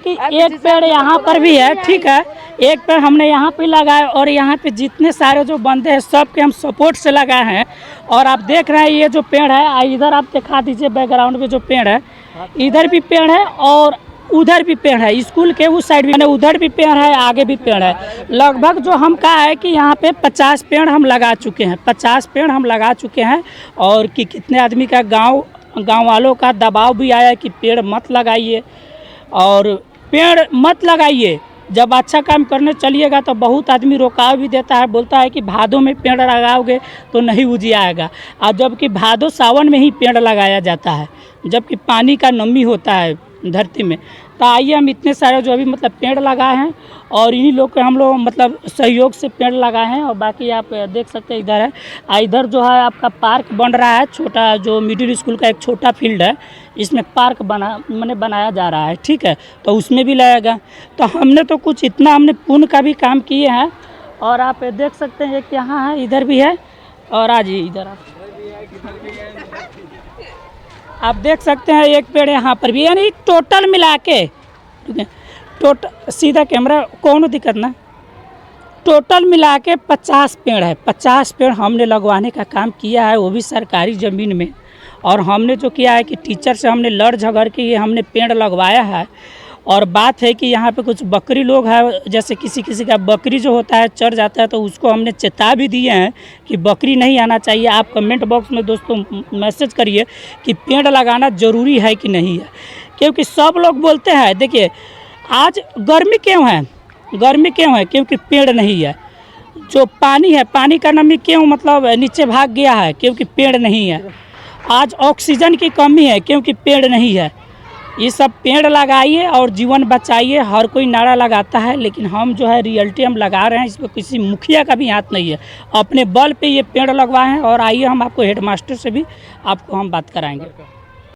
कि एक पेड़ यहाँ पर भी है, ठीक है, एक पेड़ हमने यहाँ पे लगाया और यहाँ पे जितने सारे जो बंदे हैं सब के हम सपोर्ट से लगाए हैं। और आप देख रहे हैं ये जो पेड़ है, इधर आप दिखा दीजिए बैकग्राउंड में जो पेड़ है, इधर भी पेड़ है और उधर भी पेड़ है, स्कूल के उस साइड भी, उधर भी पेड़ है, आगे भी पेड़ है। लगभग जो हम कहा है कि यहाँ पे 50 पेड़ हम लगा चुके हैं, 50 पेड़ हम लगा चुके हैं। और कि कितने आदमी का गांव वालों का दबाव भी आया कि पेड़ मत लगाइए और पेड़ मत लगाइए। जब अच्छा काम करने चलिएगा तो बहुत आदमी रोकाव भी देता है, बोलता है कि भादों में पेड़ लगाओगे तो नहीं उजियाएगा। और जबकि भादों सावन में ही पेड़ लगाया जाता है, जबकि पानी का नमी होता है धरती में। तो आइए हम इतने सारे जो अभी मतलब पेड़ लगाए हैं और इन्हीं लोग के हम लोग मतलब सहयोग से पेड़ लगाए हैं। और बाकी आप देख सकते हैं इधर है, इधर जो है आपका पार्क बन रहा है, छोटा जो मिडिल स्कूल का एक छोटा फील्ड है, इसमें पार्क बनाया जा रहा है, ठीक है, तो उसमें भी लगेगा। तो हमने तो कुछ इतना हमने पुण्य का भी काम किए हैं। और आप देख सकते हैं कि यहाँ है, इधर भी है, और आज इधर आप देख सकते हैं एक पेड़ यहाँ पर भी, यानी टोटल मिला के टोटल सीधा कैमरा कौन दिक्कत ना, टोटल मिला के 50 पेड़ है। 50 पेड़ हमने लगवाने का काम किया है, वो भी सरकारी ज़मीन में। और हमने जो किया है कि टीचर से हमने लड़ झगड़ के ये हमने पेड़ लगवाया है। और बात है कि यहाँ पे कुछ बकरी लोग हैं, जैसे किसी का बकरी जो होता है चढ़ जाता है, तो उसको हमने चेता भी दिए हैं कि बकरी नहीं आना चाहिए। आप कमेंट बॉक्स में दोस्तों मैसेज करिए कि पेड़ लगाना ज़रूरी है कि नहीं है, क्योंकि सब लोग बोलते हैं। देखिए आज गर्मी क्यों है, क्योंकि पेड़ नहीं है। जो पानी है, पानी का नमी क्यों मतलब नीचे भाग गया है, क्योंकि पेड़ नहीं है। आज ऑक्सीजन की कमी है, क्योंकि पेड़ नहीं है। ये सब पेड़ लगाइए और जीवन बचाइए। हर कोई नारा लगाता है, लेकिन हम जो है रियलिटी हम लगा रहे हैं, इसमें किसी मुखिया का भी हाथ नहीं है। अपने बल पे ये पेड़ लगवाए हैं। और आइए हम आपको हेडमास्टर से भी आपको हम बात कराएंगे।